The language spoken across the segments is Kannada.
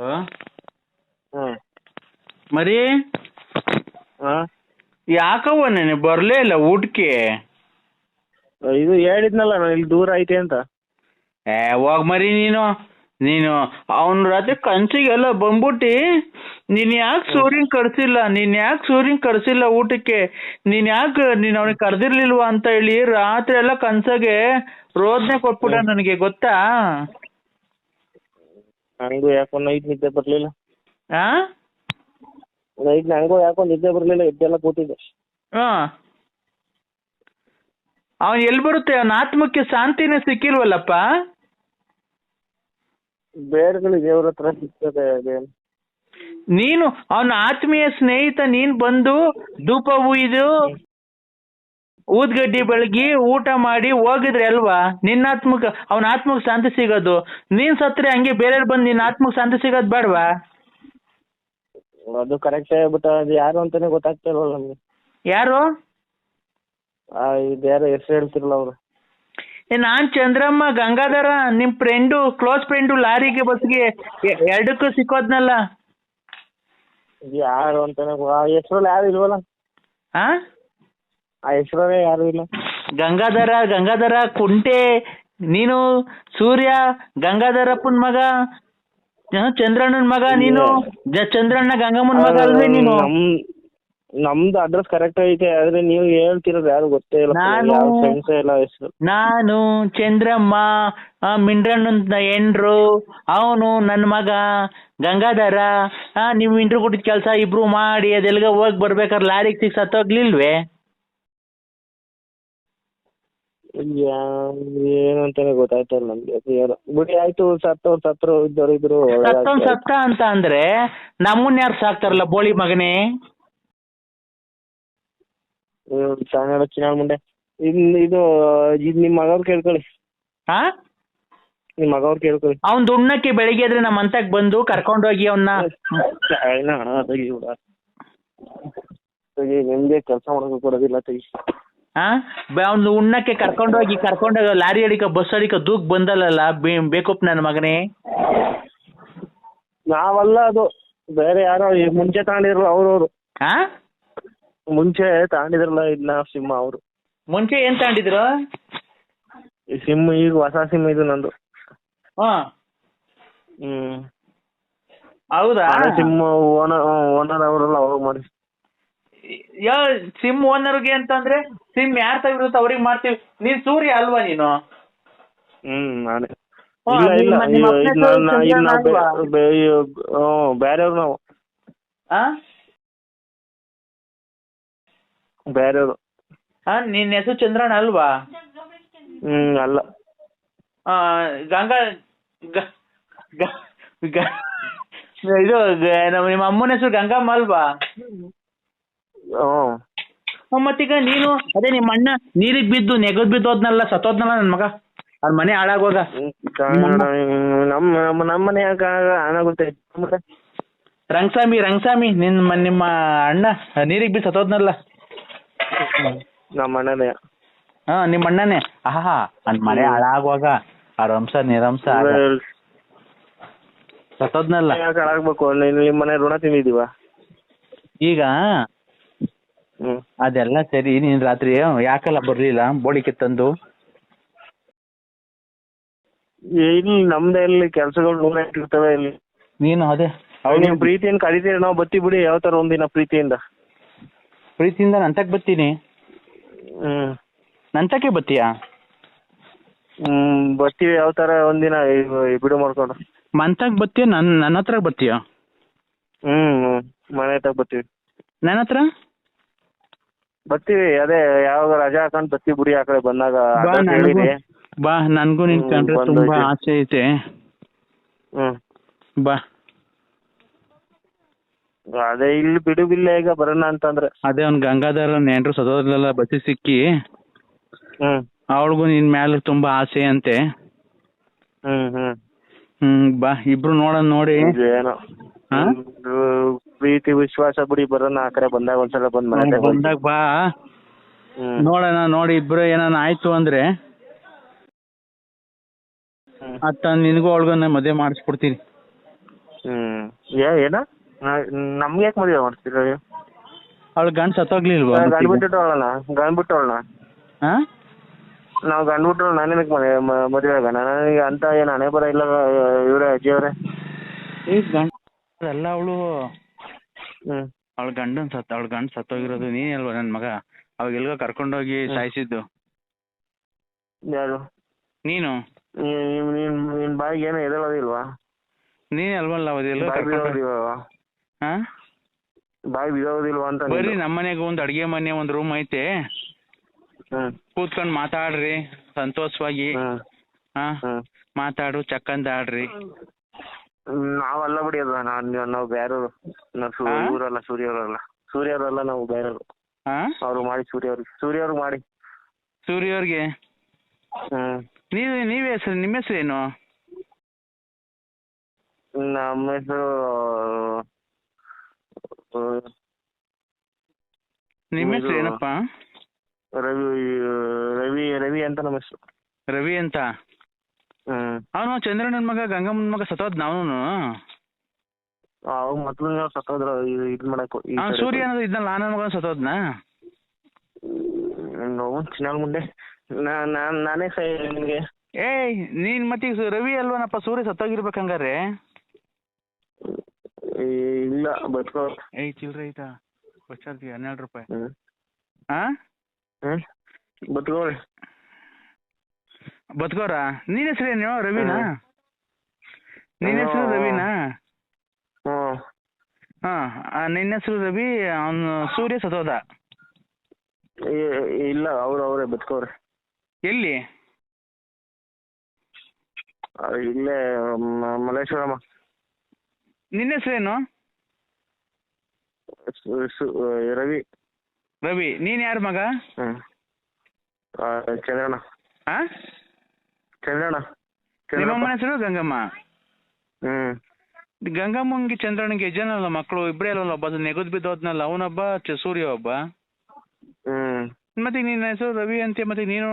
ಆ? ಹ್ಮ್ ಮರಿ ಹಾ ಯಾಕವ್ವ ನೀನು ಬರ್ಲೇ ಇಲ್ಲ ಊಟಕ್ಕೆ? ಇದು ಹೇಳಿದ್ನಲ್ಲ ನಾನು ಇಲ್ಲಿ ದೂರ ಐತೆ ಅಂತ. ಹೋಗ್ ಮರಿ ನೀನು ನೀನು ಅವನ ರಾತ್ರಿ ಕನ್ಸಿಗೆಲ್ಲ ಬಂದ್ಬಿಟ್ಟು ನೀನ್ ಯಾಕೆ ಸೂರ್ಯನ್ ಕರ್ಸಿಲ್ಲ ಊಟಕ್ಕೆ? ನೀನ್ ಅವನಿಗೆ ಕರ್ದಿರ್ಲಿಲ್ವಾ ಅಂತ ಹೇಳಿ ರಾತ್ರಿ ಎಲ್ಲ ಕನ್ಸಾಗೆ ರೋದನೆ ಕೊಟ್ಬಿಟ್ಟ ನನಗೆ, ಗೊತ್ತಾ? ನಂಗೂ ಯಾಕೋ ನೈಟ್ ನಿದ್ದೆ ಬರ್ಲಿಲ್ಲ. ಆ ನೈಟ್ ನಂಗೂ ಯಾಕೋ ನಿದ್ದೆ ಬರ್ಲಿಲ್ಲ, ಎದ್ದೆಲ್ಲ ಕೂತಿದ್ದೆ. ಹಾ, ಅವನ್ ಎಲ್ಲಿ ಬರುತ್ತೆ? ಅವನ ಆತ್ಮಕ್ಕೆ ಶಾಂತಿನೇ ಸಿಕ್ಕಿಲ್ವಲ್ಲಪ್ಪ. ಬೇರೆಗಳಿಗೆ ದೇವ್ರ ಹತ್ರ ಸಿಗ್ತದೆ ಅದೇನು. ನೀನು ಅವನ ಆತ್ಮೀಯ ಸ್ನೇಹಿತ, ನೀನ್ ಬಂದು ಧೂಪ ಉಯ್ದು ಊದ್ಗಡ್ಡಿ ಬೆಳಗಿ ಊಟ ಮಾಡಿ ಹೋಗಿದ್ರೆ ಅಲ್ವಾ ಅವನ ಆತ್ಮಕ್ಕೆ ಶಾಂತಿ ಸಿಗೋದು. ನೀನ್ ಸತ್ರೆ ಹಂಗೆ ಬೇರೆ ಬಂದು ನಿನ್ನ ಆತ್ಮಕ್ಕೆ ಶಾಂತಿ ಸಿಗೋದು ಬೇಡವಾ? ಅದು ಕರೆಕ್ಟೇ, ಬಟ್ ಅದು ಯಾರು ಅಂತಾನೆ ಗೊತ್ತಾಗ್ತಾ ಇಲ್ವಲ್ಲ ನಮ್ಗೆ. ಯಾರು? ಇದು ಯಾರು ಹೆಸರು ಹೇಳ್ತಿರಲ್ಲ ಅವರು. ನಾನ್ ಚಂದ್ರಮ್ಮ, ಗಂಗಾಧರ, ನಿಮ್ ಫ್ರೆಂಡು, ಕ್ಲೋಸ್ ಫ್ರೆಂಡು, ಲಾರಿಗೆ ಬಸ್ಗೆ ಎರಡಕ್ಕೂ ಸಿಕ್ಕೋದ್ನಲ್ಲ. ಯಾರು ಅಂತಾನೆ ಆ ಹೆಸರಲ್ಲಿ ಯಾರು ಇಲ್ವಲ್ಲ. ಆ ಹೆಸರೇ ಯಾರು ಇಲ್ಲ. ಗಂಗಾಧರ ಕುಂಟೆ, ನೀನು ಸೂರ್ಯ, ಗಂಗಾಧರಪ್ಪನ ಮಗ, ಚಂದ್ರಣ್ಣನ ಮಗ ನೀನು. ಚಂದ್ರಣ್ಣ ಗಂಗಮ್ಮನ ಮಗ ಅಲ್ವೇ ನೀನು? ನಮ್ದು ಅಡ್ರೆಸ್ ಕರೆಕ್ಟ್ ಐತೆ, ಆದ್ರೆ ನೀವು ಹೇಳ್ತಿರೋದು ಯಾರು ಗೊತ್ತೇ ಇಲ್ಲ. ನಾನು ಚಂದ್ರಮ್ಮ, ಮಿಂಡ್ರಣ್ಣನ ಹೆಂಡ್ರು, ಅವನು ನನ್ನ ಮಗ ಗಂಗಾಧರ. ನೀವು ಇಂಟ್ರು ಕೊಟ್ಟಿದ್ ಕೆಲಸ ಇಬ್ರು ಮಾಡಿ ಅದೆಲ್ಗ ಹೋಗಿ ಬರ್ಬೇಕಾದ್ರೆ ಲಾರಿಗೆ ಸಿಕ್ಸ್ ಸತ್ತೋಗ್ಲಿಲ್ವೇ? ಏನಂತಾನೆ ಗೊತ್ತಾಯ್ತಾ ಇಲ್ಲ ನಮ್ಗೆ. ಬಿಡಿ ಆಯ್ತು, ಸತ್ತರು ಇದ್ದವರು ಸತ್ತ ಅಂತ ಅಂದ್ರೆ ನಮ್ಮನ್ನ ಯಾರು ಸಾಕ್ತಾರಲ್ಲ ಬೋಳಿ ಮಗನೇ. ಚಿನ್ನ ಮುಂಡೆ ಇದು ನಿಮ್ ಮಗವ್ರು ಕೇಳ್ಕೊಳ್ಳಿ. ನಿಮ್ ಮಗವ್ರು ಕೇಳ್ಕೊಳ್ಳಿ. ಅವ್ನ್ ದುಣ್ಣಕ್ಕೆ ಬೆಳಿಗ್ಗೆ ಆದ್ರೆ ನಮ್ಮ ಅಂತಕ್ ಬಂದು ಕರ್ಕೊಂಡೋಗಿ ಅವನ್ನ ನಿಮ್ಗೆ ಕೆಲಸ ಮಾಡೋಕೆ ಕೊಡೋದಿಲ್ಲ ತೆಗಿ. ಅವ್ನು ಉಣ್ಣಕ್ಕೆ ಕರ್ಕೊಂಡೋಗಿ ಲಾರಿ ಅಡಿಕ ಬಸ್ ಅಡಿಕ ದೂಕ್ ಬಂದಲ್ಲ ಬೇಕಪ್ಪ ನನ್ನ ಮಗನೇ. ನಾವಲ್ಲ, ಅದು ಬೇರೆ ಯಾರೋ ಮುಂಚೆ ತಗೊಂಡಿದ್ರು ಅವ್ರವ್ರು. ಮುಂಚೆ ತಗೊಂಡಿದ್ರಲ್ಲ ಇದನ್ನ ಸಿಮ್ ಅವರು. ಮುಂಚೆ ಏನ್ ತಗೊಂಡಿದ್ರು? ಸಿಮ್ ಈಗ ಹೊಸ ಸಿಮ್ ಇದು ನಂದು. ಹೌದಾ? ಸಿಮ್ ಓನರ್ ಅವರಲ್ಲ ಅವ್ರಿಗೆ ಮಾಡಿ. ಸಿಮ್ ಓನರ್ಗೆ ಅಂತಂದ್ರೆ ಸಿಮ್ ಯಾರ್ ತಗಿರುತ್ತೆ ಅವ್ರಿಗೆ ಮಾಡ್ತೀವಿ. ನೀನ್ ಸೂರ್ಯ ಅಲ್ವಾ ನೀನು? ನಾನೇ. ಬೇರೆಯವ್ರು ನಾವು, ಬೇರೆಯವ್ರು. ನಿನ್ನ ಹೆಸರು ಚಂದ್ರಣ್ಣ ಅಲ್ವಾ? ಅಲ್ಲ. ಇದು ನಿಮ್ಮ ಅಮ್ಮನ ಹೆಸರು ಗಂಗಮ್ಮ ಅಲ್ವಾ? ಮತ್ತೀಗ ನೀನು ಅದೇ ನಿಮ್ಮ ಅಣ್ಣ ನೀರಿಗೆ ಬಿದ್ದು ನೆಗದ್ ಬಿದ್ದು ಹೋದ್ನಲ್ಲ, ಸತ್ತೋದ್ನಲ್ಲ ನನ್ನ ಮಗ, ಅವ್ರ ಮನೆ ಹಾಳಾಗೋಗ. ನಮ್ಮನೆ ಹಾಳಾಗುತ್ತೆ. ರಂಗಸ್ವಾಮಿ ನಿಮ್ಮ ಅಣ್ಣ ನೀರಿಗೆ ಬಿದ್ದು ಸತ್ತೋದ್ನಲ್ಲ. ನಮ್ಮ ಅಣ್ಣನೇ. ನಿಮ್ಮ ಅಣ್ಣನೇ. ನನ್ನ ಮನೆ ಹಾಳಾಗುವಾಗ ಅವ್ರ ವಂಶ ನಿರಂಶ ಸತ್ತೋದ್ನಲ್ಲ. ಹಾಳಾಗ್ಬೇಕು, ನಿಮ್ಮ ಮನೆ ಋಣ ತಿಂದಿದೀವ ಈಗ. ಅದೆಲ್ಲ ಸರಿ, ನೀನ್ ರಾತ್ರಿ ಯಾಕಲ್ಲ ಬರ್ಲಿಲ್ಲ ಬೋಳಿಕೆ ತಂದು? ಇಲ್ಲಿ ನಮ್ದೇ ಇಲ್ಲಿ ಕೆಲ್ಸಗಳು ನೂರ ಇರ್ತವೆ ಇಲ್ಲಿ. ನೀನು ಅದೇ ನಿಮ್ ಪ್ರೀತಿಯಿಂದ ಕರಿತೀರಿ, ನಾವು ಬತ್ತಿ ಬಿಡಿ ಯಾವ ತರ ಒಂದಿನ ಪ್ರೀತಿಯಿಂದ ನಂತಕ್ ಬತ್ತೀನಿ. ನಂತಕ್ಕೆ ಬತ್ತೀಯಾ? ಬರ್ತೀವಿ ಯಾವ ತರ ಒಂದಿನ ಬಿಡು ಮಾಡ್ಕೊಂಡು. ಮಂತಕ್ ಬತ್ತೀಯ? ನನ್ನ ಹತ್ರ ಬತ್ತೀಯ? ಮನೆ ಹತ್ರ ಬರ್ತೀವಿ. ನನ್ನ ಹತ್ರ ಬರ್ತೀವಿ, ಅದೇ ಯಾವಾಗ ರಜಾ ಹಾಕೊಂಡ್ ಬರ್ತೀವಿ ಬಿಡಿ. ಆ ಕಡೆ ಬಂದಾಗ ಬಾ, ನನ್ಗೂ ನಿನ್ ಕಂಡ್ರೆ ತುಂಬಾ ಆಸೆ ಐತೆ. ಬಾ. ಅದೇ ಇಲ್ಲಿ ಬಿಡುವಿಲ್ಲ ಈಗ ಬರೋಣ ಅಂತಂದ್ರೆ. ಅದೇ ಅವ್ನ್ ಗಂಗಾಧರ ನೆಂಟ್ರು ಸದೋದ್ರಲ್ಲ ಬಸ್ಸಿ ಸಿಕ್ಕಿ, ಅವಳಿಗೂ ನಿನ್ ಮ್ಯಾಲ ತುಂಬಾ ಆಸೆ ಅಂತೆ. ಬಾ, ಇಬ್ರು ನೋಡಿ ಏನೋ ಪ್ರೀತಿ ವಿಶ್ವಾಸ ಬಿಡಿ, ಬರೋಣ ಆ ಕಡೆ ಬಂದಾಗ ಒಂದ್ಸಲ ಬಂದಾಗ ಬಾ, ನೋಡೋಣ. ನೋಡಿ ಇಬ್ರು ಏನಾನ ಆಯ್ತು ಅಂದ್ರೆ ಅತ್ತ ನಿನಗೂ ಅವಳಿಗೂ ಮದುವೆ ಮಾಡಿಸ್ಕೊಡ್ತೀನಿ. ಏನ ನಮ್ಗೆ ಯಾಕೆ ಮದುವೆ ಮಾಡ್ತೀರ? ಅವಳು ಗಂಡು ಸತ್ತೋಗ್ಲಿಲ್ವಾ? ಗಂಡು ಬಿಟ್ಟವಳಣ್ಣ, ಗಂಡು ಬಿಟ್ಟವಳಣ್ಣ. ಹಾ, ನಾವು ಗಂಡು ಬಿಟ್ಟರು ನಾನೇನಕ್ಕೆ ಮದುವೆ ಆಗೋಣ? ನನಗೆ ಅಂತ ಏನು ಹಣೆ ಬರ ಇಲ್ಲ ಇವರೇ ಅಜ್ಜಿ ಅವರೇ. ಈಗ ಗಂಡ ಅಲ್ಲ ಅವಳು, ಹ್ಮ್, ಅವಳ ಗಂಡು ಸತ್ತೋಗಿರೋದು ನೀನೇ ಅಲ್ವಾ ನನ್ನ ಮಗ? ಅವಾಗ ಎಲ್ಗೋ ಕರ್ಕೊಂಡೋಗಿ ಸಾಯಿಸಿದ್ದು ಯಾರು? ನೀನು. ನಿನ್ ಬಾಯಿಗೆ ಏನೋ ಎದಳೋದಿಲ್ವಾ? ನೀನೇ ಅಲ್ವಲ್ಲ ಅದೆಲ್ಲೋ ಕರ್ಕೊಂಡು. ಹಾ, ಬಾಯಿ ಬಿಡೋದಿಲ್ವಾ ಅಂತ. ಬರ್ರಿ ನಮ್ಮನೆಗೆ ಒಂದು ಅಡ್ಗೆ ಮನೆ, ಒಂದು ರೂಮ್ ಐತೆ, ಕೂತ್ಕೊಂಡು ಮಾತಾಡ್ರಿ ಸಂತೋಷವಾಗಿ. ಹಾ, ಮಾತಾಡು, ಚಕ್ಕಂದ ಆಡ್ರಿ. ನಾವಲ್ಲ ಬಿಡಿ ಅಲ್ಲ, ನಾವು ಬೇರೆಯವರು. ಇವರಲ್ಲ, ಸೂರ್ಯವ್ರಲ್ಲ, ನಾವು ಬೇರೆಯವರು. ಅವ್ರು ಮಾಡಿ ಸೂರ್ಯವ್ರಿಗೆ ಮಾಡಿ. ಸೂರ್ಯವ್ರಿಗೆ ನೀವೇ ಹೆಸರು, ನಿಮ್ಮ ಹೆಸರು ಏನು? ನಮ್ಮ ಹೆಸರು ನಿಮ್ಮ ಹೆಸರು ಏನಪ್ಪ? ರವಿ ಅಂತ ನಮ್ಮ ಹೆಸರು. ರವಿ ಅಂತ. ಅವನು ಚಂದ್ರಣ್ಣನ ಮಗ, ಗಂಗಮ್ಮನ ಮಗ ಸತ್ತೋದ್ ಅವನು. ಮೊದ್ಲು ಸತ್ತೋದ್ರ ಇದ್ ಮಾಡಕ್. ಸೂರ್ಯ ಅನ್ನೋದು ಇದ್ನಲ್ಲ, ನನ್ನ ಮಗ ಸತ್ತೋದ್ನಾ? ಚಿನ್ನಾಲ್ ಮುಂದೆ ನಾನೇ ನಿಮ್ಗೆ. ಏಯ್ ನೀನ್ ಮತ್ತೀಗ ರವಿ ಅಲ್ವನಪ್ಪ? ಸೂರ್ಯ ಸತ್ತೋಗಿರ್ಬೇಕಂಗಾರೆ. ಇಲ್ಲ ಬದುಕೋ. ಏಯ್ ಚಿಲ್ರೆ ಐತಾ ಬಚ್ಚಾರ್ತಿ 12 ರೂಪಾಯಿ. ಬದುಕೋರ. ನೀನ್ ಹೆಸರೇನು? ರವಿನಾ? ನಿನ್ನ ಹೆಸರು ರವಿನಾ? ಹಾ, ನಿನ್ನ ಹೆಸರು ರವಿ. ಅವನು ಸೂರ್ಯ ಸತ್ತೋದ? ಇಲ್ಲ, ಅವರೇ ಬದುಕೋರೆ. ಎಲ್ಲಿ? ಇಲ್ಲೇ ಮಲ್ಲೇಶ್ವರಮ್ಮ. ನಿನ್ನ ಹೆಸರೇನು? ರವಿ. ರವಿ. ನೀನ್ ಯಾರ ಮಗ? ಚಂದ್ರಣ್ಣ. ಚಂದ್ರಣ್ಣ. ನಿಮ್ಮಮ್ಮನ ಹೆಸರು ಗಂಗಮ್ಮ. ಗಂಗಮ್ಮಂಗೆ ಚಂದ್ರಣ್ಣಗೆ ಜನ ಮಕ್ಕಳು ಇಬ್ಬರೇ ಅಲ್ವಲ್ಲ? ಒಬ್ಬ ನೆಗದ್ ಬಿದ್ದೋದ್ನಲ್ಲ, ಅವನೊಬ್ಬ, ಸೂರ್ಯ ಒಬ್ಬ. ಮತ್ತೆ ನಿನ್ನ ಹೆಸರು ರವಿ ಅಂತೀಯ, ಮತ್ತೆ ನೀನು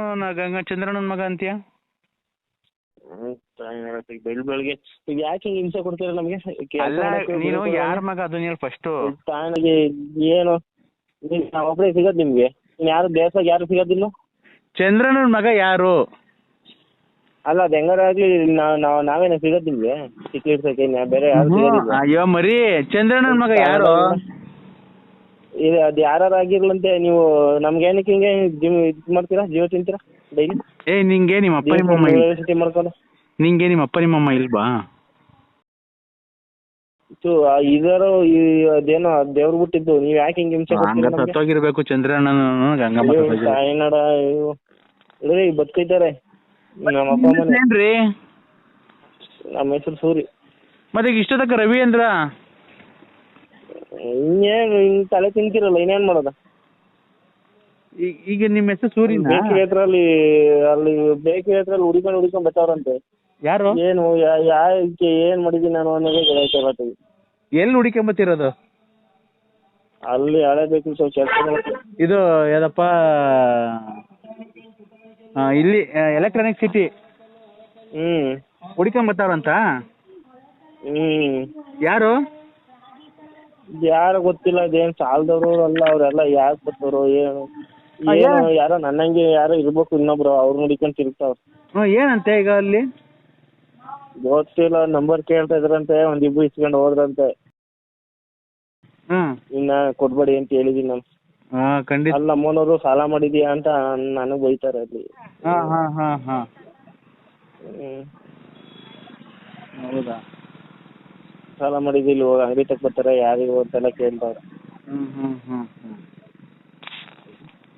ಚಂದ್ರಣ್ಣನ ಮಗ ಅಂತೀಯ? ಬೆಳಿಗ್ಗೆ ಈಗ ಯಾಕೆ ಹಿಂಸೆ ಕೊಡ್ತೀರ ನಮ್ಗೆ? ನೀನು ಯಾರ ಮಗ ಅದನ್ನ ಹೇಳಿ ಫಸ್ಟ್. ಏನು ನಾವೊಬ್ಬರೇ ಸಿಗೋದು ನಿಮ್ಗೆ? ಯಾರು ದೇಶದಾಗ ಯಾರು ಸಿಗೋದಿಲ್ಲ? ಚಂದ್ರಣ್ಣನ ಮಗ ಯಾರು? ಅಲ್ಲ, ಅದು ಹೆಂಗಾರಾಗ್ಲಿ ನಾವೇನ ಸಿಗೋದು ನಿಮ್ಗೆ? ಚಿಕ್ಕ ಬೇರೆ ಯಾರು? ಅಯ್ಯೋ ಮರಿ, ಚಂದ್ರಣ್ಣನ ಮಗ ಯಾರು? ಅದು ಯಾರಾಗಿರ್ಲಂತೆ. ನೀವು ನಮ್ಗೆ ಏನಕ್ಕೆ ಹಿಂಗೆ ಇದು ಮಾಡ್ತೀರಾ? ಜೀವ ತಿಂತೀರಾ ಡೈಲಿ? ನಿಂಗೆ ನಿಮ್ಮ ಅಪ್ಪ ನಿಮ್ಮಮ್ಮ ಮಾಡ್ಕೊಂಡು ನಿಂಗೆ ನಿಮ್ಮ ಅಪ್ಪ ನಿಮ್ಮಮ್ಮ ಇಲ್ವಾ? ಇದಾರೋ ಅದೇನೋ ದೇವ್ರು ಬಿಟ್ಟಿದ್ದು. ನೀವ್ ಯಾಕೆ ಹಿಂಗೆ ಹಿಂಸೆ ಸತ್ತೋಗಿರ್ಬೇಕು ಚಂದ್ರಣ್ಣನ ಗಂಗಮ್ಮ. ತಾಯಿನಾಡ ಬದುಕೈತಾರೆ ನಮ್ಮ ಅಪ್ಪ ಅಮ್ಮ. ಏನ್ರಿ ನಮ್ಮ ಹೆಸರು ಸೂರಿ. ಮತ್ತೆ ಈಗ ಇಷ್ಟೊತ್ತಕ ರವಿ ಅಂದ್ರ ಇನ್ನೇನು ಹಿಂಗ್ ತಲೆ ತಿಂತಿರಲ್ಲ, ಇನ್ನೇನ್ ಮಾಡೋದ? ಈಗ ನಿಮ್ಮ ಹೆಸರು ಸೂರಿ. ಬೇಕರಿ ಹತ್ರಲ್ಲಿ ಬೇಕರಿ ಹತ್ರಲ್ಲಿ ಹುಡ್ಕೊಂಡ್ ಬರ್ತಾವ್ರಂತೆ. ಯಾರು? ಏನು ಯಾಕೆ ಏನ್ ಮಾಡಿದೀನಿ ನಾನು ಅನ್ನೋದೇ ಗೊತ್ತಾಗ್ತದೆ. ಎಲ್ಲಿ ಹುಡುಕೊಂಬತ್ತಿರೋದು? ಅಲ್ಲಿ ಹಳೆ ಬೇಕರಿ ಕೆಲಸ. ಇದು ಯಾವ್ದಪ್ಪ? ಇಲ್ಲಿ ಎಲೆಕ್ಟ್ರಾನಿಕ್ ಸಿಟಿ. ಹುಡುಕೊಂಬತ್ತಾರಂತ. ಯಾರು? ಯಾರು ಗೊತ್ತಿಲ್ಲ. ಅದೇನ್ ಸಾಲದವ್ರು ಅಲ್ಲ, ಅವ್ರೆಲ್ಲ ಯಾಕೆ ಬರ್ತಾರೋ ಏನು ಯಾರೋ ನನ್ನಂಗೆ ಯಾರೋ ಇರ್ಬೇಕು ಇನ್ನೊಬ್ರು, ಅವ್ರು ನೋಡಿಕೊಂಡು ತಿರುಗ್ತಾವ್ರು. ಏನಂತೆ ಈಗ ಅಲ್ಲಿ? ಗೊತ್ತಿಲ್ಲ, ನಂಬರ್ ಕೇಳ್ತಾ ಇದ್ರಂತೆ, ಒಂದಿಬ್ರು ಇಸ್ಕೊಂಡು ಹೋದ್ರಂತೆ. ಇನ್ನ ಕೊಡ್ಬೇಡಿ ಅಂತ ಹೇಳಿದೀನಿ ನಾನು. ಅಲ್ಲಿ ನಮ್ಮನವರು ಸಾಲ ಮಾಡಿದೀಯಾ ಅಂತ ನನಗ್ ಬೈತಾರೆ ಅಲ್ಲಿ. ಹೌದಾ? ಸಾಲ ಮಾಡಿದಿಲ್ಲ, ಹೋಗಿ ಅಂಗಡಿ ತಕ್ಕ ಬರ್ತಾರೆ, ಯಾರಿಗೂ ಅಂತೆಲ್ಲ ಕೇಳ್ತಾವ್ರೆ.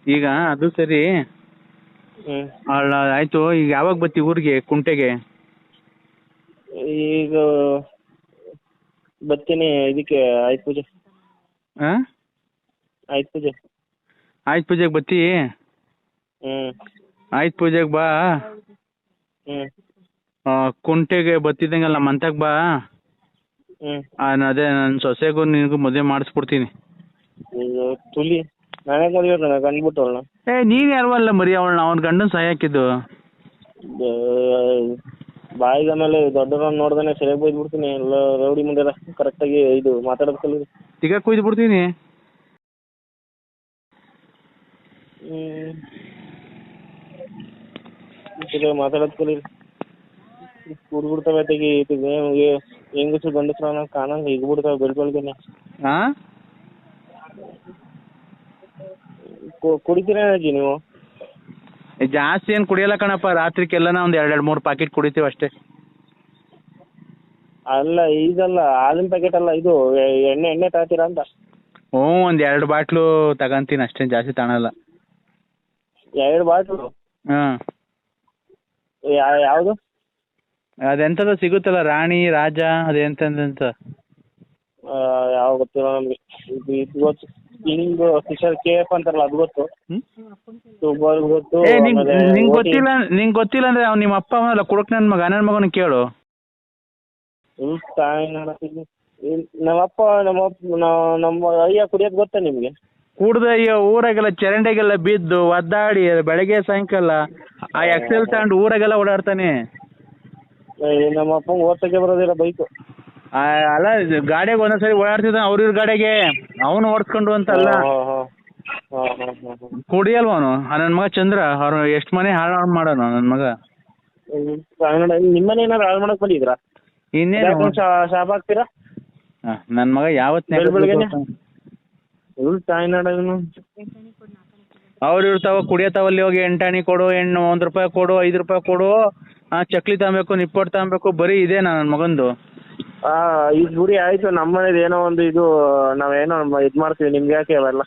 ಈಗ ಅದು ಸರಿ. ಆಯ್ತು, ಈಗ ಯಾವಾಗ ಬರ್ತಿ ಊರಿಗೆ, ಕುಂಟೆಗೆ? ಈಗ ಬರ್ತೀನಿ. ಇದಕ್ಕೆ ಆಯ್ತು ಪೂಜೆ. ಆಯ್ತು ಪೂಜೆ. ಆಯ್ತು ಪೂಜೆಗೆ ಬರ್ತಿ? ಆಯ್ತು ಪೂಜೆಗೆ ಬಾ. ಕುಂಟೆಗೆ ಬರ್ತಿದ್ದಂಗಲ್ಲ ಮಂತಕ್ಕೆ ಬಾ. ಅದೇ ನನ್ನ ಸೊಸೆಗೂ ನಿನಗೂ ಮದುವೆ ಮಾಡಿಸ್ಬಿಡ್ತೀನಿ. ತುಲಿ ನಾನೇ ಮದುವೆ ಕಂಡ್ಬಿಟ್ಟವಳ. ನೀನ್ ಯಾರವಲ್ಲ ಮರಿ ಅವಳನ್ನ, ಅವ್ನ ಗಂಡನ್ ಸಾಯ್ ಹಾಕಿದ್ದು. ಬಾಯಿಗೆ ಆಮೇಲೆ ದೊಡ್ಡವ್ರನ್ನ ನೋಡ್ದೇನೆ ಸರಿಯಾಗಿ ಬೈದು ಬಿಡ್ತೀನಿ ಎಲ್ಲ ರೌಡಿ ಮುಂದೆ ಕರೆಕ್ಟಾಗಿ ಇದು ಮಾತಾಡೋದು ಕಲೀರಿ. ಈಗ ಕುಯ್ದು ಬಿಡ್ತೀನಿ. ಮಾತಾಡೋದು ಕಲೀರಿ. ಕುಡ್ಬಿಡ್ತಾವೆ ತೆಗಿ ಹೆಂಗಸು ಗಂಡಸ್ರ ಕಾಣಂಗ ಈಗ ಬಿಡ್ತಾವೆ ಬೆಳ್ಬೆಳ್ಗೆನೆ. ಕುಡಿತೀರ ಅಜ್ಜಿ ನೀವು? ಜಾಸ್ತಿ ಏನು ಕುಡಿಯಲ್ಲ ಕಣಪ್ಪ, ರಾತ್ರಿಗೆಲ್ಲ ಒಂದು 2-3 ಪ್ಯಾಕೆಟ್ ಕುಡಿತೀವಿ ಅಷ್ಟೇ. ಅಲ್ಲ ಇದಲ್ಲ ಹಾಲಿನ ಪ್ಯಾಕೆಟ್ ಅಲ್ಲ, ಇದು ಎಣ್ಣೆ ತಗೋತೀರಾ ಅಂತ. ಹ್ಞೂ, ಒಂದು 2 ಬಾಟ್ಲು ತಗೊಂತೀನಿ ಅಷ್ಟೇ, ಜಾಸ್ತಿ ತಗೊಳಲ್ಲ. 2 ಬಾಟ್ಲು? ಹಾಂ. ಯಾವುದು? ಅದೆಂಥದ್ದು ಸಿಗುತ್ತಲ್ಲ, ರಾಣಿ ರಾಜ ಅದೆಂತ ಯಾವ ಗೊತ್ತಿಲ್ಲ ನಮಗೆ. ಇದು ಗೊತ್ತು, ಕಿಂಗ್ ಫಿಶರ್ KF ಅಂತಾರಲ್ಲ ಅದು ಗೊತ್ತು. ಗೊತ್ತು. ನಿಂಗೆ ಗೊತ್ತಿಲ್ಲ ಅಂದ್ರೆ ಅವ್ನು ನಿಮ್ಮ ಅಪ್ಪ ಅವನಲ್ಲ ಕುಡಕ್ ನನ್ನ ಮಗನ ಕೇಳು. ನಮ್ಮಪ್ಪ ನಮ್ಮ ಅಯ್ಯ ಕುಡಿಯೋದು ಗೊತ್ತಾ ನಿಮಗೆ? ಕುಡ್ದ ಊರಾಗೆಲ್ಲ ಚರಂಡಿಗೆಲ್ಲ ಬಿದ್ದು ಒದ್ದಾಡಿ ಬೆಳಗ್ಗೆ ಸಾಯಂಕಾಲ ಆ ಎಕ್ಸೆಲ್ ತಗೊಂಡು ಊರಾಗೆಲ್ಲ ಓಡಾಡ್ತಾನೆ. ನಮ್ಮ ಅಪ್ಪ ಓದ್ತಕ್ಕೆ ಬರೋದಿಲ್ಲ ಬೈಕು. ಅಲ್ಲ, ಗಾಡಿಯಾಗ ಒಂದೊಂದ್ಸರಿ ಓಡಾಡ್ತಿದ್ದ ಅವ್ರ ಗಾಡಿಗೆ, ಅವನು ಓಡಿಸ್ಕೊಂಡು ಅಂತಲ್ಲ. ಕುಡಿಯಲ್ವ ಅವನು ನನ್ನ ಮಗ ಚಂದ್ರ. ಅವ್ರು ಎಷ್ಟು ಮನೆ ಹಾಳು ಮಾಡೋನು ನನ್ನ ಮಗ. ನಿಮ್ಮನೆ ಏನಾರು ಹಾಳು ಮಾಡಕ್ ಬಂದಿದ್ರಾ? ಇನ್ನೇನು ಶಾಪ್ ಹಾಕ್ತೀರಾ? ನನ್ನ ಮಗ ಯಾವತ್ತು ಅವ್ರು ಇರ್ತಾವ ಕುಡಿಯತಾವಲ್ಲಿ ಹೋಗಿ ಎಂಟಾಣಿ ಕೊಡು, 1 ರೂಪಾಯಿ ಕೊಡು, 5 ರೂಪಾಯಿ ಕೊಡು, ಚಕ್ಲಿ ತಗೊಬೇಕು, ನಿಪ್ಪಟ್ಟು ತಗೊಬೇಕು, ಬರೀ ಇದೆ ನನ್ನ ಮಗಂದು. ಈಗ ಗುಡಿ ಆಯ್ತು. ನಮ್ಮನೇದು ಏನೋ ಒಂದು ಇದು ನಾವೇನೋ ಇದು ಮಾಡ್ತೀವಿ, ನಿಮ್ಗೆ ಯಾಕೆ ಅವೆಲ್ಲ?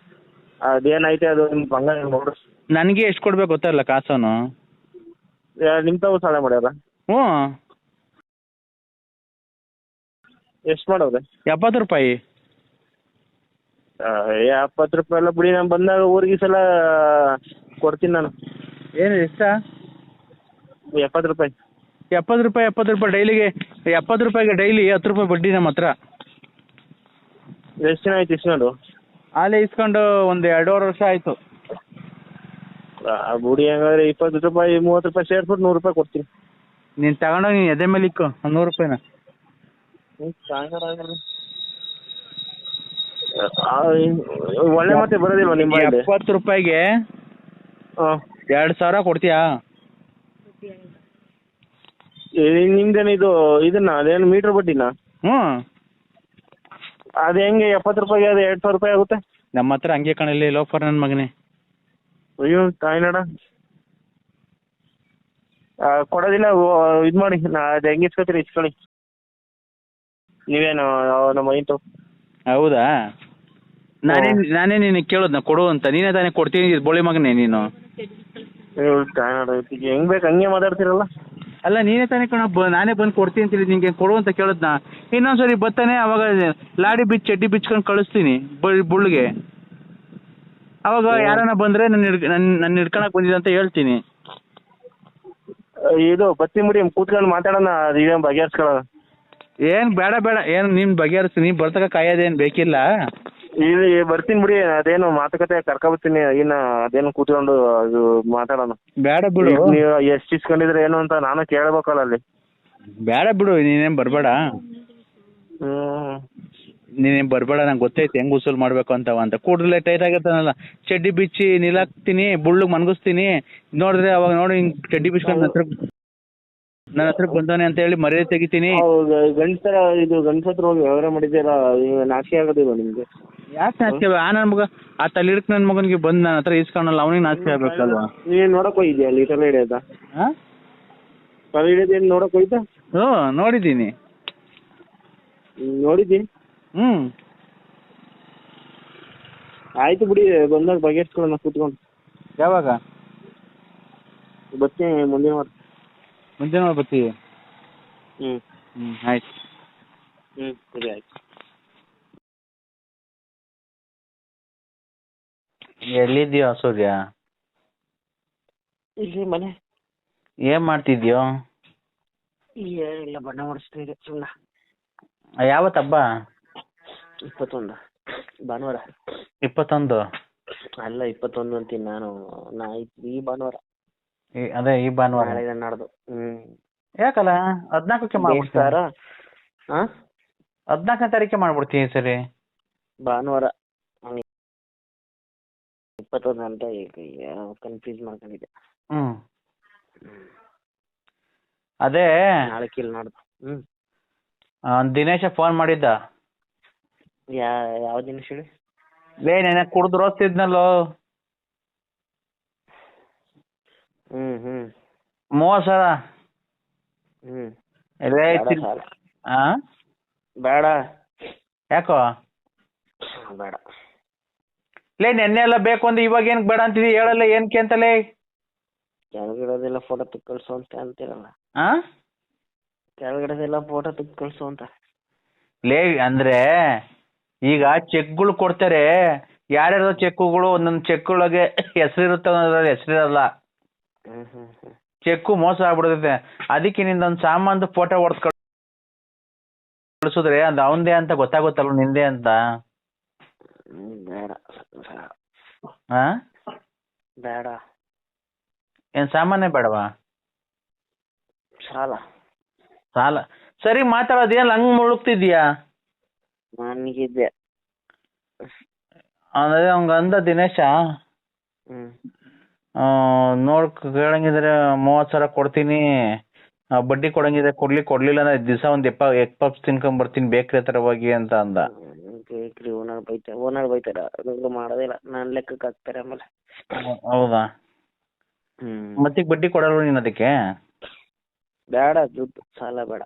ಅದೇನೈತೆ ಅದು ನಿಮ್ ಬಂಗಾರ ನೋಡ್ರಿ. ನನಗೆ ಎಷ್ಟು ಕೊಡ್ಬೇಕು ಗೊತ್ತಲ್ಲ ಕಾಸವನು. ನಿಮ್ ತಾವು ಸಾಲ ಮಾಡ್ಯಾರ? ಹ್ಞೂ. ಎಷ್ಟು ಮಾಡೋದೆ? 70 ರೂಪಾಯಿ. 70 ರೂಪಾಯಿ ಎಲ್ಲ ಬಿಡಿ, ನಾನು ಬಂದಾಗ ಊರಿಗೆ ಸಲ ಕೊಡ್ತೀನಿ ನಾನು. ಏನು ಎಷ್ಟ? 70 ರೂಪಾಯಿ. 70 ರೂಪಾಯಿ ಡೈಲಿಗೆ. 70 ರೂಪಾಯಿಗೆ ಡೈಲಿ 10 ರೂಪಾಯಿ ಬಡ್ಡಿ ನಮ್ಮ ಹತ್ರ. ಎಷ್ಟು ದಿನ ಆಯ್ತು ಇಸ್ಕೊಂಡು? ಆಲೇ ಇಸ್ಕೊಂಡು ಒಂದು 2.5 ವರ್ಷ ಆಯಿತು. ಬುಡಿ ಹಂಗಾದ್ರೆ 20 ರೂಪಾಯಿ 30 ರೂಪಾಯಿ ಸೇರ್ಬಿಟ್ಟು 100 ರೂಪಾಯಿ ಕೊಡ್ತೀನಿ. ನೀನು ತಗೊಂಡೋಗಿ ನೀನು ಎದೆ ಮೇಲೆ ಇಕ್ಕು 100 ರೂಪಾಯಿನ. ಒಳ್ಳೆ ಮತ್ತೆ ಬರೋದಿಲ್ವ ನಿಮ್ಮ? 70 ರೂಪಾಯಿಗೆ 2,000 ಕೊಡ್ತೀಯಾ? ನಿಮ್ದೇನು ಇದನ್ನ ಅದೇನು ಮೀಟ್ರ್ ಬಡ್ಡಿನ? ಹ್ಞೂ. ಅದು ಹೆಂಗೆ 70 ರೂಪಾಯಿಗೆ ಅದು 2,000 ರೂಪಾಯಿ ಆಗುತ್ತೆ? ನಮ್ಮ ಹತ್ರ ಹಂಗೆ ಕಣಲ್ಲಿ ಲೋಫರ್ ನನ್ನ ಮಗನೇ. ಅಯ್ಯೋ ತಾಯಿನಾಡ, ಕೊಡೋದಿಲ್ಲ. ಇದು ಮಾಡಿ, ಅದು ಹೆಂಗೆ ಇಸ್ಕೊತೀರಿ ಇಸ್ಕೊಳ್ಳಿ. ನೀವೇನು ನಮ್ಮ ಇಂಟು? ಹೌದಾ? ನಾನೇ ನಿನಗೆ ಕೇಳೋದು, ನಾ ಕೊಡು ಅಂತ. ನೀನೇ ತಾನೇ ಕೊಡ್ತೀನಿ ಬೋಳಿ ಮಗನೇ ನೀನು. ತಾಯಿನಾಡ ಹೆಂಗ್ ಬೇಕು ಹಂಗೆ ಮಾತಾಡ್ತಿರಲ್ಲ. ಅಲ್ಲ, ನೀನೇ ತಾನೇ ನಾನೇ ಬಂದು ಕೊಡ್ತೀನಿ ಅಂತ ನಿಂಗೆ ಕೊಡು ಅಂತ ಕೇಳೋದ್ನ. ಇನ್ನೊಂದ್ಸರಿ ಬರ್ತಾನೆ, ಅವಾಗ ಲಾಡಿ ಚಡ್ಡಿ ಬಿಚ್ಕೊಂಡು ಕಳಿಸ್ತೀನಿ ಬುಳ್ಳಿಗೆ. ಅವಾಗ ಯಾರನ್ನ ಬಂದರೆ ನನ್ನ ಹಿಡ್ಕೊಳಕ್ ಬಂದಿದೆ ಅಂತ ಹೇಳ್ತೀನಿ. ಇದು ಬತ್ತಿ ಮುಡಿ ಕೂತ್ಕೊಂಡು ಮಾತಾಡೋಣ, ಇದೇನು ಬಗೆಹರಿಸ್ಕೊಳ್ಳೋಣ. ಏನು ಬೇಡ ಏನು ನೀನು ಬಗೆಹರಿಸ್ತೀನಿ, ನೀನು ಬರ್ತಕ ಕಾಯೋದೇನು ಬೇಕಿಲ್ಲ. ಇಲ್ಲಿ ಬರ್ತೀನಿ ಬಿಡಿ, ಅದೇನು ಮಾತುಕತೆ ಕರ್ಕೊಬರ್ತೀನಿ. ಇನ್ನು ಅದೇನು ಕೂತ್ಕೊಂಡು ಅದು ಮಾತಾಡೋಣ. ಬೇಡ ಬಿಡು. ನೀವು ಎಷ್ಟು ಇಸ್ಕೊಂಡಿದ್ರೆ ಏನು ಅಂತ ನಾನು ಕೇಳಬೇಕಲ್ಲ ಅಲ್ಲಿ. ಬೇಡ ಬಿಡು, ನೀನೇನು ಬರಬೇಡ. ನೀನೇನು ಬರಬೇಡ, ನಂಗೆ ಗೊತ್ತೈತೆ ಹೆಂಗೆ ಉಸೂಲು ಮಾಡಬೇಕು ಅಂತ. ಕೂಡಲೇ ಟೈಟ್ ಆಗಿರ್ತಾನಲ್ಲ, ಚಡ್ಡಿ ಬಿಚ್ಚಿ ನಿಲ್ಲಾಕ್ತೀನಿ, ಬುಳ್ಳಿಗೆ ಮನ್ಗಿಸ್ತೀನಿ. ನೋಡಿದ್ರೆ ಅವಾಗ ನೋಡಿ ಹಿಂಗೆ ಚಡ್ಡಿ ಬಿಚ್ಕೊಂಡು ನನ್ನ ಹತ್ರಕ್ಕೆ ಬಂದವನೆ ಅಂತ ಹೇಳಿ ಮರ್ಯಾದೆ ತೆಗಿತೀನಿ. ಗಂಡಸರ ಇದು ಗಂಡಸತ್ರ ಹೋಗಿ ವ್ಯವಹಾರ ಮಾಡಿದ್ದೀರಾ, ನಾಚಿಕೆ ಆಗೋದಿಲ್ಲ ನಿಮಗೆ? ಯಾಕೆ ನಾಚಿಕೆ? ನನ್ನ ಮಗ ಆ ತಲೆಹಿಡ್ಕ ನನ್ನ ಮಗನಿಗೆ ಬಂದು ನನ್ನ ಹತ್ರ ಇಸ್ಕೊಳಲ್ಲ, ಅವನಿಗೆ ನಾಚಿಕೆ ಆಗ್ಬೇಕಲ್ವಾ? ನೀನು ನೋಡಕ್ ಹೋಗಿದ್ಯಾ ಅಲ್ಲಿ ತಲೆ ಹಿಡಿಯೋದ? ತಲೆ ಹಿಡಿಯೋದೇನು ನೋಡಕ್ ಹೋಯ್ತಾ? ಹ್ಞೂ, ನೋಡಿದ್ದೀನಿ. ನೋಡಿದ್ದೀನಿ. ಆಯ್ತು ಬಿಡಿ, ಬಂದಾಗ ಬಗೆಹರಿಸ್ಕೊಳ್ಳೋಣ ಕೂತ್ಕೊಂಡು. ಯಾವಾಗ ಬರ್ತೀನಿ? ಮುಂದಿನ ವಾರ. ಮುಂದಿನ ವಾರ ಬರ್ತೀವಿ? ಆಯ್ತು. ಸರಿ ಆಯ್ತು. ಎಲ್ಲಿದ್ಯೋ ಸೂರ್ಯ? ಇಲ್ಲಿ ಮನೆ. ಏನ್ ಮಾಡ್ತಿದ್ಯೋ? ಇಲ್ಲ, ಬಣ್ಣ ಹೊಡಿಸ್ತಾ ಇದೆ ಸುಮ್ಮನೆ. ಯಾವತ್ತು ಹಬ್ಬ? 21 ಭಾನುವಾರ. 21 ಅಲ್ಲ 21 ಅಂತೀನಿ ನಾನು. ಈ ಭಾನುವಾರ. ಅದೇ ಈ ಭಾನುವಾರ ನಾಡ್ದು. ಯಾಕಲ್ಲ 14ಕ್ಕೆ ಮಾಡ್ಬಿಡ್ತೀನಿ. ಬೇಸ್ತಾರ ಹಾಂ 14ನೇ ತಾರೀಕೆ ಮಾಡ್ಬಿಡ್ತೀನಿ ಈ ಸರಿ. ಭಾನುವಾರ 21 ಅಂತ ಕನ್ಫ್ಯೂಸ್ ಮಾಡ್ಕೊಂಡಿದ್ದೆ. ಹ್ಮ್ ಅದೇ ನಾಳೆ ಕಿಲ್ ನಾಡ್ದು. ದಿನೇಶ ಫೋನ್ ಮಾಡಿದ್ದ. ಯಾವ ದಿನ ಹೇಳಿ? ನೆನೆ ಕುಡ್ದು ರೋಸ್ತಿದ್ನಲ್ಲೋ. 30,000. ಬೇಡ ಯಾಕೋ ಬೇಡ. ನೆನ್ನೆ ಎಲ್ಲ ಬೇಕು ಅಂದ್ರೆ ಇವಾಗ ಏನಕ್ಕೆ ಬೇಡ ಅಂತಿದಿ ಹೇಳಲ್ಲ, ಏನಕ್ಕೆ ಅಂತಲೇ? ಕೆಳಗಿಡೋದೆಲ್ಲ ಫೋಟೋ ತೆಗ್ ಕಳ್ಸು ಅಂತ ಅಂತೀರಲ್ಲ. ಕೆಳಗಿಡೋದೆಲ್ಲ ಫೋಟೋ ತೆಗ್ ಕಳ್ಸು ಅಂತ. ಅಂದ್ರೆ ಈಗ ಚೆಕ್ಗಳು ಕೊಡ್ತಾರೆ, ಯಾರ್ಯಾರೋ ಚೆಕ್ಗಳು ಒಂದೊಂದು ಚೆಕ್ ಒಳಗೆ ಹೆಸರಿರುತ್ತೆ, ಒಂದೊಂದ್ರಲ್ಲಿ ಹೆಸರಿರಲ್ಲ. ಚೆಕ್ಕು ಮೋಸ ಆಗ್ಬಿಡುತ್ತೆ. ಅದಕ್ಕೆ ನಿಂದೊಂದು ಸಾಮಾನ್ದು ಫೋಟೋ ಹೊಡೆದು ಕಳಿಸಿದ್ರೆ ಅದು ಅವಂದೇ ಅಂತ ಗೊತ್ತಾಗುತ್ತಲ್ಲ ನಿಂದೆ ಅಂತ. ಬೇಡ ಬೇಡ. ಏನ್ ಸಾಮಾನ್ಯ ಬೇಡವಾ? ಸಾಲ ಸರಿ ಮಾತಾಡೋದೇನು ಹಂಗ್ ಮುಳುಗ್ತಿದ್ಯಾ? ನನಗಿದ್ದೆ ಅಂದ್ರೆ ಅವಂಗ ಅಂದ ದಿನೇಶ ಕೇಳಂಗಿದ್ರೆ 30,000 ಕೊಡ್ತೀನಿ, ಬಡ್ಡಿ ಕೊಡಂಗಿದ್ರೆ ಕೊಡ್ಲಿಲ್ಲ ಅಂದ್ರೆ ದಿವಸ ಒಂದ್ ಎಗ್ ಪಪ್ಸ್ ತಿನ್ಕೊಂಡ್ ಬರ್ತೀನಿ ಬೇಕ್ರಿ ಹತ್ರ ಹೋಗಿ ಅಂತ ಅಂದ. ಬೇಕ್ರಿ ಓನರ್ ಬೈತಾರ ಮಾಡೋದಿಲ್ಲ, ನಾನ್ ಲೆಕ್ಕಕ್ಕೆ ಹಾಕ್ತಾರೆ ಆಮೇಲೆ. ಹೌದಾ? ಮತ್ತೀಗ ಬಡ್ಡಿ ಕೊಡಲ್ವ ನೀನ್ ಅದಕ್ಕೆ? ಬೇಡ, ದುಡ್ಡು ಸಾಲ ಬೇಡ.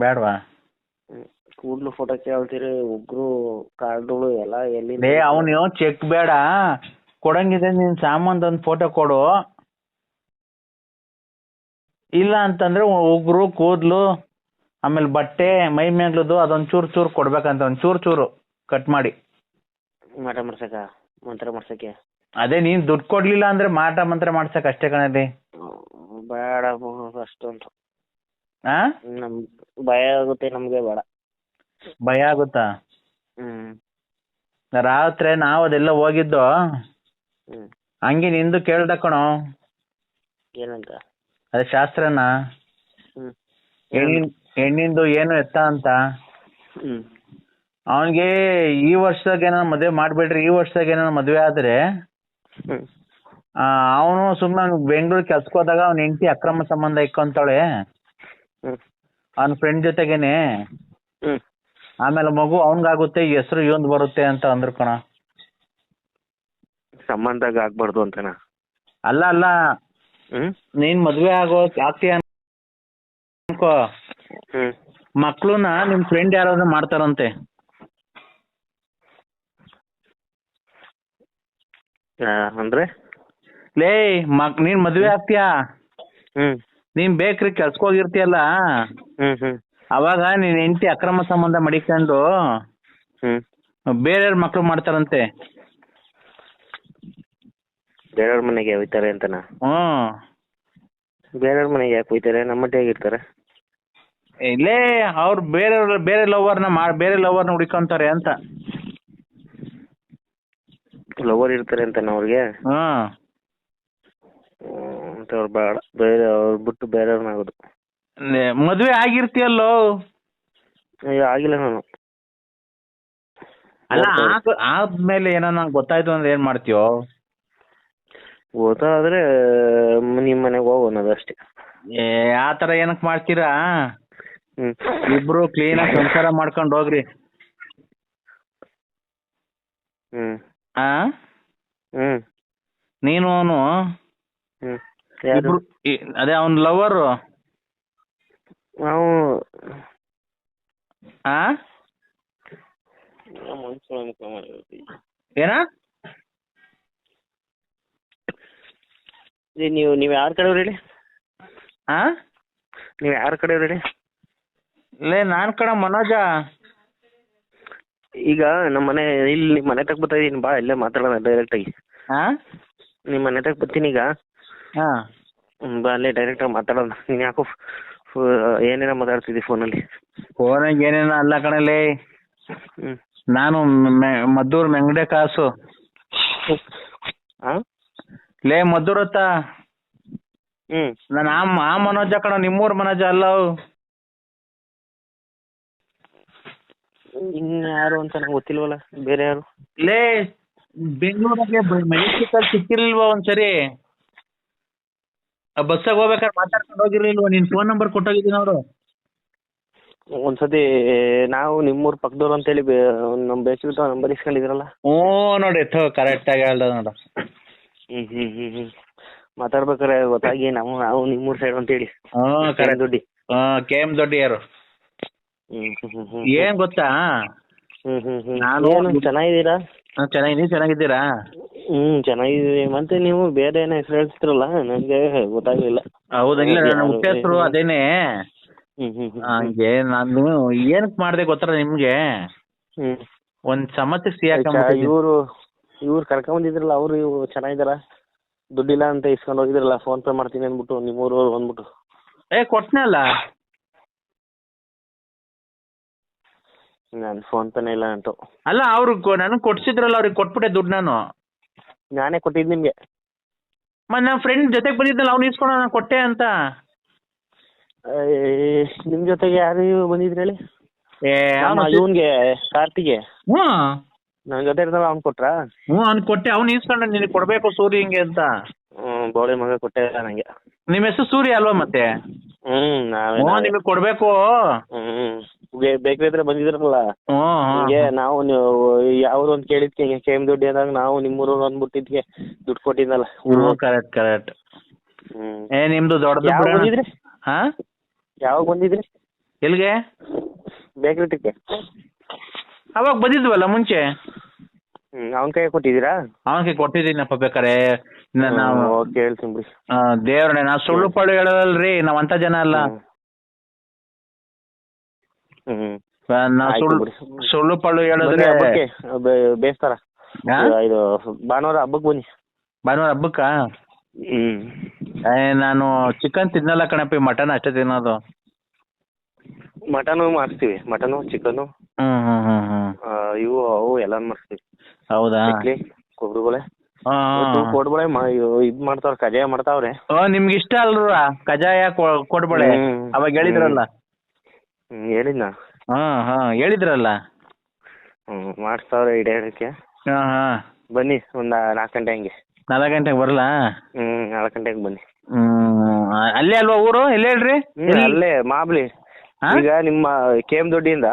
ಬೇಡವಾ? ಕೂಡ್ಲು ಫೋಟೋ ಕೇಳ್ತೀರಿ, ಉಗ್ರು ಕಾರ್ಡುಗಳು ಎಲ್ಲ ಎಲ್ಲಿ? ಅವನು ಚೆಕ್ ಬೇಡ, ಕೊಡಂಗಿದೆ ನೀನ್ ಸಾಮಾನ್ದು ಒಂದು ಫೋಟೋ ಕೊಡು. ಇಲ್ಲ ಅಂತಂದ್ರೆ ಉಗ್ರು ಕೂದ್ಲು ಆಮೇಲೆ ಬಟ್ಟೆ ಮೈ ಮೇಗ್ಲದು ಅದೊಂದ್ ಚೂರು ಕೊಡ್ಬೇಕಂತ, ಒಂದ್ ಚೂರು ಕಟ್ ಮಾಡಿ. ಮಂತ್ರ ಮಾಡ್ಸಕ್ಕೆ ಅದೇ ನೀನ್ ದುಡ್ಡು ಕೊಡ್ಲಿಲ್ಲ ಅಂದ್ರೆ ಮಂತ್ರ ಮಾಡ್ಸಕ್ ಅಷ್ಟೇ ಕಣಲ್ಲಿ. ಬೇಡ ಅಷ್ಟೊಂದು ನಮ್ ಭಯ ಆಗುತ್ತೆ, ನಮ್ಗೆ ಬೇಡ. ಭಯ ಆಗುತ್ತಾ? ರಾತ್ರಿ ನಾವ್ ಅದೆಲ್ಲ ಹೋಗಿದ್ದು ಹಂಗೆ ನಿಂದು ಕೇಳ್ದ ಕಣೋ. ಏನಂತ? ಅದೇ ಶಾಸ್ತ್ರನ ಹೆಣ್ಣಿಂದು ಏನು ಎತ್ತ ಅಂತ. ಅವನಿಗೆ ಈ ವರ್ಷದಾಗ ಏನಾರ ಮದ್ವೆ ಮಾಡ್ಬೇಡ್ರಿ, ಈ ವರ್ಷದಾಗ ಏನಾರ ಮದ್ವೆ ಆದ್ರೆ ಅವನು ಸುಮ್ಮನೆ ಬೆಂಗಳೂರು ಕೆಲ್ಸಕ್ಕೆ ಹೋದಾಗ ಅವ್ನ ಹೆಂಡತಿ ಅಕ್ರಮ ಸಂಬಂಧ ಇಕ್ಕೊಂತಾಳೆ ಅವನ ಫ್ರೆಂಡ್ ಜೊತೆಗೇನೆ. ಆಮೇಲೆ ಮಗು ಅವನ್ಗಾಗುತ್ತೆ, ಹೆಸರು ಇವಂದ್ ಬರುತ್ತೆ ಅಂತ ಅಂದ್ರು ಕಣ. ಸಂಬಂಧ ಆಗ್ಬಾರ್ದು ಅಂತನಾ? ಅಲ್ಲ ನೀನ್ ಮದ್ವೆ ಆಗ್ತೀಯ ಅನ್ಕೋ, ಮಕ್ಳುನ ನಿಮ್ ಫ್ರೆಂಡ್ ಯಾರಾದ್ರೂ ಮಾಡ್ತಾರಂತೆ. ಅಂದ್ರೆ ನೀನ್ ಮದ್ವೆ ಆಗ್ತೀಯಾ, ನೀನ್ ಬೇಕ್ರಿ ಕೆಲ್ಸಕ್ಕೆ ಹೋಗಿರ್ತೀಯಲ್ಲ, ಅವಾಗ ನೀನ್ ಹೆಂಡತಿ ಅಕ್ರಮ ಸಂಬಂಧ ಮಡಿಕೊಂಡು ಬೇರೆಯವ್ರ ಮಕ್ಳು ಮಾಡ್ತಾರಂತೆ. ಬೇರೆಯವ್ರ ಮನೆಗೆ ಹೋಯ್ತಾರೆ ಅಂತನಾ? ಬೇರೆಯವ್ರ ಮನೆಗೆ ಯಾಕೆ ಹೋಯ್ತಾರೆ? ನಮ್ಮಟ್ಟೆ ಆಗಿರ್ತಾರೆ. ಇಲ್ಲೇ ಅವ್ರು ಬೇರೆ ಲವರ್ನ ಹುಡ್ಕೊಂತಾರೆ ಅಂತ. ಲವರ್ ಇರ್ತಾರೆ ಅಂತ ಅವ್ರಿಗೆ? ಅವ್ರು ಬೇಡ, ಬೇರೆ ಅವ್ರು ಬಿಟ್ಟು ಬೇರೆಯವ್ರನ್ನಾಗೋದು. ಮದ್ವೆ ಆಗಿರ್ತೀಯಲ್ಲೋ? ಅಯ್ಯೋ ಆಗಿಲ್ಲ ನಾನು. ಅಲ್ಲ ಆದ್ಮೇಲೆ ಏನೋ ನಂಗೆ ಗೊತ್ತಾಯ್ತು ಅಂದ್ರೆ ಏನ್ ಮಾಡ್ತೀಯೋ? ಗೊತ್ತಾದ್ರೆ ನಿಮ್ ಮನೆಗೆ ಹೋಗು ಅನ್ನೋದು ಅಷ್ಟೇ. ಆತರ ಏನಕ್ ಮಾಡ್ತೀರಾ? ಇಬ್ರು ಕ್ಲೀನ್ ಆಗಿ ಸಂಸಾರ ಮಾಡ್ಕೊಂಡು ಹೋಗ್ರಿ. ನೀನು ಅವನು ಅದೇ ಅವನ್ ಲವರು ಏನ? ನೀವ್ ಯಾರ ಕಡೆಯವ್ರು ಹೇಳಿ? ನೀವ್ ಯಾರ ಕಡೆಯವ್ರು ಹೇಳಿ? ನಾನ್ ಕಣ ಮನೋಜ. ಈಗ ನಮ್ಮ ಮನೆ ಇಲ್ಲಿ ನಿಮ್ ಮನೆ ತಗ ಬರ್ತಾ ಇದೀನಿ, ಬಾ ಇಲ್ಲೇ ಮಾತಾಡೋಣ ಡೈರೆಕ್ಟ್ ಆಗಿ. ನಿಮ್ ಮನೆ ತಗ ಬರ್ತೀನಿ ಈಗ, ಬಾ ಅಲ್ಲೇ ಡೈರೆಕ್ಟ್ ಆಗಿ ಮಾತಾಡೋಣ. ನೀನ್ ಯಾಕೋ ಏನೇನೋ ಮಾತಾಡ್ತಿದ್ದಿ ಫೋನಲ್ಲಿ. ಫೋನಾಗ ಏನೇನೋ ಅಲ್ಲ ಕಣಲ್ಲಿ, ನಾನು ಮದ್ದೂರ್ ಮೆಂಗಡೆ ಕಾಸು. ಮದ್ದೂರ್ ಹತ್ತ ಹ್ಮ್ ನಾನು ಆ ಮನೋಜ ಕಣ, ನಿಮ್ಮೂರ್ ಮನೋಜ ಅಲ್ಲ ಅವು. ಇನ್ಯಾರು ಅಂತ ನಂಗೆ ಗೊತ್ತಿಲ್ವಲ್ಲ, ಬೇರೆ ಯಾರು? ಲೇ ಬೆಂಗಳೂರಿಗೆ ಮೆಜೆಸ್ಟಿಕಲ್ ಸಿಕ್ಕಿರ್ಲಿಲ್ವಾ ಒಂದ್ಸರಿ? ಬಸ್ಸಾಗ ಹೋಗ್ಬೇಕಾದ್ರೆ ಮಾತಾಡ್ಕೊಂಡು ಹೋಗಿರ್ಲಿಲ್ವಾ? ನಿನ್ ಫೋನ್ ನಂಬರ್ ಕೊಟ್ಟೋಗಿದ್ದೀನಿ ಅವರು. ಒಂದ್ಸತಿ ನಾವು ನಿಮ್ಮೂರ್ ಪಕ್ಕದವ್ರು ಅಂತೇಳಿ ನಮ್ ಬೇಸಿಗೆ ನಂಬರ್ ಇಸ್ಕೊಂಡಿದ್ರಲ್ಲ. ಹ್ಞೂ ನೋಡಿ, ಕರೆಕ್ಟ್ ಆಗಿ ಹೇಳ್ದ ನೋಡ. ಮಾತಾಡ್ಬೇಕಾರೆ ಗೊತ್ತಾಗಿ ನಾವು ನಿಮ್ಮೂರ್ ಸೈಡ್ ಅಂತೇಳಿ. ಕರೆಕ್ಟ್. ದುಡ್ಡಿ ಕೆ ಎಂ ದೊಡ್ಡಿ ಯಾರು? ಏನ್ ಗೊತ್ತಾ, ನಾನು ಚೆನ್ನಾಗಿದ್ದೀರಾ? ಚೆನ್ನಾಗಿದ್ದೀನಿ, ಚೆನ್ನಾಗಿದ್ದೀರಾ? ಚೆನ್ನಾಗಿದ್ದೀವಿ. ಮತ್ತೆ ನೀವು ಬೇರೆ ಏನೋ ಹೆಸರು ಹೇಳ್ತಿರಲ್ಲ, ನನಗೆ ಗೊತ್ತಾಗ್ಲಿಲ್ಲ. ಹೌದಾ? ಇಲ್ಲ, ನನ್ನ ಹುಟ್ಟ ಹೆಸರು ಅದೇನೆ. ಹಂಗೆ ನಾನು ಏನಕ್ ಮಾಡ್ದೆ ಗೊತ್ತಾ ನಿಮ್ಗೆ? ಒಂದ್ ಸಮಸ್ಯೆ ಸಿಕ್ಕಾಕೊಂಡ್ಬಿಟ್ಟಿದೆ. ಇವ್ರು ಕರ್ಕೊಂಡ್ ಬಂದಿದ್ರಲ್ಲ, ಅವ್ರು ಚೆನ್ನಾಗಿದ್ದಾರ? ದುಡ್ಡಿಲ್ಲ ಅಂತ ಇಸ್ಕೊಂಡು ಹೋಗಿದ್ರಲ್ಲ, ಫೋನ್ ಪೇ ಮಾಡ್ತೀನಿ ಅಂದ್ಬಿಟ್ಟು ನಿಮ್ಮೂರು ಬಂದ್ಬಿಟ್ಟು. ಕೊಟ್ನಲ್ಲ. ನಾನು ಫೋನ್ ಪೇನೇ ಇಲ್ಲ ಅಂಟು. ಅಲ್ಲ, ಅವ್ರು ನನಗೆ ಕೊಡ್ಸಿದ್ರಲ್ಲ, ಅವ್ರಿಗೆ ಕೊಟ್ಬಿಟ್ಟೆ ದುಡ್ಡು ನಾನು. ನಾನೇ ಕೊಟ್ಟಿದ್ದು ನಿಮ್ಗೆ. ಮತ್ತೆ ನನ್ನ ಫ್ರೆಂಡ್ ಜೊತೆಗೆ ಬಂದಿದ್ದಲ್ಲ, ಅವ್ನು ಇಸ್ಕೊಂಡು ನಾನು ಕೊಟ್ಟೆ ಅಂತ. ನಿಮ್ ಜೊತೆಗೆ ಯಾರು ಬಂದಿದ್ರು ಹೇಳಿ? ಇವನ್ಗೆ ಕಾರ್ತಿಗೆ. ನನ್ ಜೊತೆ ಇರ್ತಾವ, ಅವ್ನು ಕೊಟ್ರಾ? ಅವ್ನು ಕೊಟ್ಟೆ, ಅವ್ನು ಇಸ್ಕೊಂಡ ನಿನಗೆ ಕೊಡ್ಬೇಕು ಸೂರಿ ಹಿಂಗೆ ಅಂತ. ಬೋಳಿ ಮಗ ಕೊಟ್ಟೆ ನಂಗೆ. ನಿಮ್ಮ ಹೆಸರು ಸೂರ್ಯ ಅಲ್ವಾ ಮತ್ತೆ? ನಿಮಗೆ ಕೊಡ್ಬೇಕು. ಬೇಕಾದ್ರೆ ಬಂದಿದ್ರಲ್ಲ, ಹಿಂಗೆ ನಾವು ಯಾವ್ದು ಅಂತ ಕೇಳಿದ್ಕೆ ಕೆ ಎಂ ದುಡ್ಡು ಅಂದಾಗ ನಾವು ನಿಮ್ಮೂರು ಅಂದ್ಬಿಟ್ಟಿದ್ಕೆ ದುಡ್ಡು ಕೊಟ್ಟಿದ್ದಲ್ಲ. Correct correct. ನಿಮ್ದು ದೊಡ್ಡದು. ಬಂದಿದ್ರಿ? ಯಾವಾಗ ಬಂದಿದ್ರಿ? ಎಲ್ಲಿಗೆ? ಬೇಕ್ರಿಟಿಗೆ. ಅವಾಗ ಬಂದಿದ್ವಲ್ಲ ಮುಂಚೆ. ಅವನ ಕೈ ಕೊಟ್ಟಿದ್ದೀರಾ? ಅವನ ಕೈ ಕೊಟ್ಟಿದ್ದೀನಪ್ಪ. ಬೇಕಾರೆ ಹೇಳ್ತೀನಿ ಬಿಡಿ. ದೇವ್ರೇ, ನಾವು ಸುಳ್ಳು ಪಳ್ಳು ಹೇಳೋದಲ್ರಿ, ನಾವ್ ಅಂತ ಜನ ಅಲ್ಲ. ಸುಳ್ಳು ಪಳ್ಳು ಹೇಳಿದ್ರೆ ಬೇಸ್ತಾರ. ಇದು ಭಾನುವಾರ ಹಬ್ಬಕ್ಕೆ ಬನ್ನಿ. ಭಾನುವಾರ ಹಬ್ಬಕ್ಕ? ನಾನು ಚಿಕನ್ ತಿನ್ನಲ್ಲ ಕಣಪ್ಪಿ, ಮಟನ್ ಅಷ್ಟೇ ತಿನ್ನೋದು. ಮಟನು ಮಾಡಿಸ್ತೀವಿ, ಮಟನು ಚಿಕನು ಇವು ಅವು ಎಲ್ಲ ಮಾಡಿಸ್ತೀವಿ. ಹೌದಾ? ಕೊಬ್ಬರಿಗೊಳೆ ಕೊಡ್ಬಳೆ ಇದ್ ಮಾಡ್ತಾವ್ರ, ಕಜಾಯ ಮಾಡ್ತಾವ್ರೆ. ನಿಮ್ಗೆ ಇಷ್ಟ ಅಲ್ವಾ ಕಜಾಯ ಕೊಡ್ಬಳೆ? ಅವಾಗ ಹೇಳಿದ್ರಲ್ಲ. ಹೇಳಿದ್ನ? ಹೇಳಿದ್ರಲ್ಲ. ಮಾಡಿಸ್ತಾವ್ರೆ ಇಡಕ್ಕೆ. ಬನ್ನಿ ಒಂದ್ 4 ಗಂಟೆ ಹಂಗೆ. 4 ಗಂಟೆಗೆ ಬರಲಾ? 4 ಗಂಟೆಗೆ ಬನ್ನಿ. ಅಲ್ಲೇ ಅಲ್ವಾ ಊರು? ಎಲ್ಲಿ ಹೇಳ್ರಿ? ಅಲ್ಲೇ ಮಾಬ್ಲಿ. ಈಗ ನಿಮ್ಮ ಕೆ ಎಂ ದೊಡ್ಡಿಯಿಂದ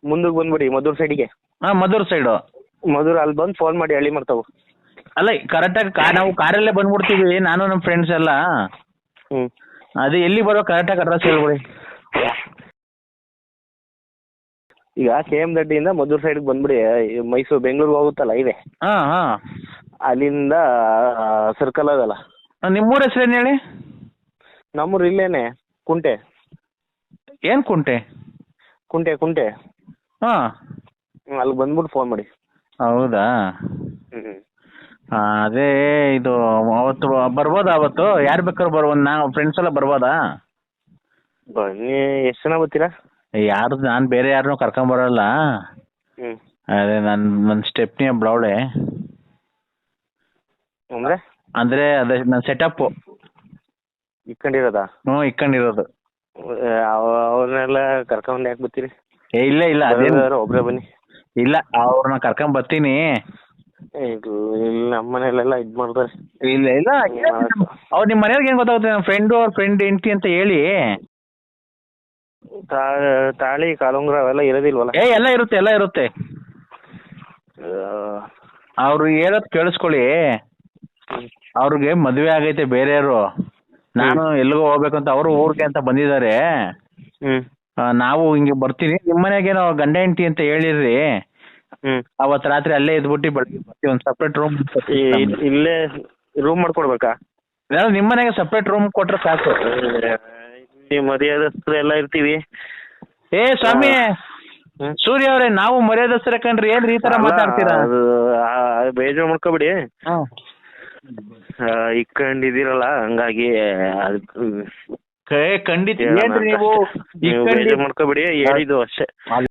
ಮುಂದಕ್ಕೆ ಬಂದ್ಬಿಡಿ, ಮಧುರ್ ಸೈಡಿಗೆ. ಮಧುರ್ ಸೈಡು. ಮಧುರ್ ಅಲ್ಲಿ ಬಂದು ಫೋನ್ ಮಾಡಿ ಹಳ್ಳಿ ಮಾಡ್ತಾವು. ಅಲ್ಲ, ಕರೆಕ್ಟಾಗಿ ನಾವು ಕಾರಲ್ಲೇ ಬಂದ್ಬಿಡ್ತೀವಿ, ನಾನು ನಮ್ಮ ಫ್ರೆಂಡ್ಸ್ ಎಲ್ಲ. ಅದೇ ಎಲ್ಲಿ ಬರೋ ಕರೆಕ್ಟಾಗಿ ಅಡ್ರೆಸ್ ಹೇಳ್ಬಿಡಿ. ಈಗ ಕೆ ಎಂ ದೊಡ್ಡಿಯಿಂದ ಮಧುರ್ ಸೈಡ್ಗೆ ಬಂದ್ಬಿಡಿ, ಮೈಸೂರು ಬೆಂಗಳೂರು ಹೋಗುತ್ತಲ್ಲ ಇದೆ. ಅಲ್ಲಿಂದ ಸರ್ಕಲ್ ಅದಲ್ಲ. ನಿಮ್ಮೂರ ಹೆಸರೇನು ಹೇಳಿ? ನಮ್ಮೂರು ಇಲ್ಲೇನೆ, ಕುಂಟೆ. ಏನ್ ಕುಂಟೆ? ಕುಂಟೆ ಕುಂಟೆ. ಅಲ್ಲಿ ಬಂದ್ಬಿಟ್ಟು ಫೋನ್ ಮಾಡಿ. ಹೌದಾ? ಅದೇ ಇದು ಅವತ್ತು ಬರ್ಬೋದಾ? ಅವತ್ತು ಯಾರು ಬೇಕಾದ್ರು ಬರ್ಬೋದು, ನಾವು ಫ್ರೆಂಡ್ಸ್ ಎಲ್ಲ ಬರ್ಬೋದಾ? ಬನ್ನಿ. ಎಷ್ಟು ಜನ ಬರ್ತೀರಾ? ಯಾರು, ನಾನು ಬೇರೆ ಯಾರನ್ನೂ ಕರ್ಕೊಂಬರಲ್ಲ. ಅದೇ ನನ್ನ ಸ್ಟೆಪ್ನಿ ಬ್ಲೌಳೆ ಅಂದ್ರೆ ಅದೇ ನನ್ನ ಸೆಟಪ್ ಇಕ್ಕೊಂಡಿರೋದಾ? ಇಕ್ಕೊಂಡಿರೋದು. ಅವ್ರನ್ನೆಲ್ಲ ಕರ್ಕೊಂಡ್ ಯಾಕೆ ಬರ್ತೀರಿ? ಇಲ್ಲ ಇಲ್ಲ, ಒಬ್ರೇ ಬನ್ನಿ. ಇಲ್ಲ, ಅವ್ರನ್ನ ಕರ್ಕೊಂಡ್ ಬರ್ತೀನಿ. ನಮ್ಮ ಮನೇಲೆಲ್ಲ ಇದ್ ಮಾಡ್ತಾರೆ. ಇಲ್ಲ ಇಲ್ಲ, ಅವ್ರು ನಿಮ್ಮ ಮನೆಯವ್ರಿಗೆ ಏನ್ ಗೊತ್ತಾಗುತ್ತೆ? ನಮ್ಮ ಫ್ರೆಂಡು, ಅವ್ರ ಫ್ರೆಂಡ್ ಹೆಂಡತಿ ಅಂತ ಹೇಳಿ. ತಾಳಿ ಕಾಲುಂಗ್ರ ಅವೆಲ್ಲ ಇರೋದಿಲ್ವಲ್ಲ? ಎಲ್ಲ ಇರುತ್ತೆ, ಎಲ್ಲ ಇರುತ್ತೆ. ಅವ್ರು ಹೇಳೋದ್ ಕೇಳಿಸ್ಕೊಳ್ಳಿ. ಅವ್ರಿಗೆ ಮದ್ವೆ ಆಗೈತೆ ಬೇರೆಯವರು, ನಾನು ಎಲ್ಲಿಗೋ ಹೋಗ್ಬೇಕಂತ ಅವರು ಊರಿಗೆ ಅಂತ ಬಂದಿದ್ದಾರೆ. ನಾವು ಹಿಂಗೆ ಬರ್ತೀನಿ, ನಿಮ್ಮ ಮನೆಗೇನೋ ಗಂಡ ಹೆಂಡತಿ ಅಂತ ಹೇಳಿರ್ರಿ. ಅವತ್ತು ರಾತ್ರಿ ಅಲ್ಲೇ ಇದ್ಬಿಟ್ಟು ಬೆಳಗ್ಗೆ ಬರ್ತೀವಿ. ಒಂದು ಸಪ್ರೇಟ್ ರೂಮ್. ಇಲ್ಲೇ ರೂಮ್ ಮಾಡ್ಕೊಡ್ಬೇಕಾ? ನಿಮ್ಮ ಮನೆಗೆ ಸಪ್ರೇಟ್ ರೂಮ್ ಕೊಟ್ರೆ ಸಾಕು. ಮರ್ಯಾದಸ್ಥರು ಎಲ್ಲ ಇರ್ತೀವಿ. ಸ್ವಾಮಿ ಸೂರ್ಯ ಅವ್ರೆ, ನಾವು ಮರ್ಯಾದಸ್ಥರ ಕಣ್ರಿ, ಏನ್ರಿ ಈ ತರ ಮಾತಾಡ್ತೀರಾ? ಬೇಜಾರು ಮಾಡ್ಕೊಬಿಡಿ. ಇಕ್ಕೊಂಡಿದ್ದೀರಲ್ಲ ಹಂಗಾಗಿ ಖಂಡಿತ ಏನ್ರಿ ನೀವು ಬೇಜಾರು ಮಾಡ್ಕೊಬಿಡಿ, ಹೇಳಿದ್ದು ಅಷ್ಟೇ.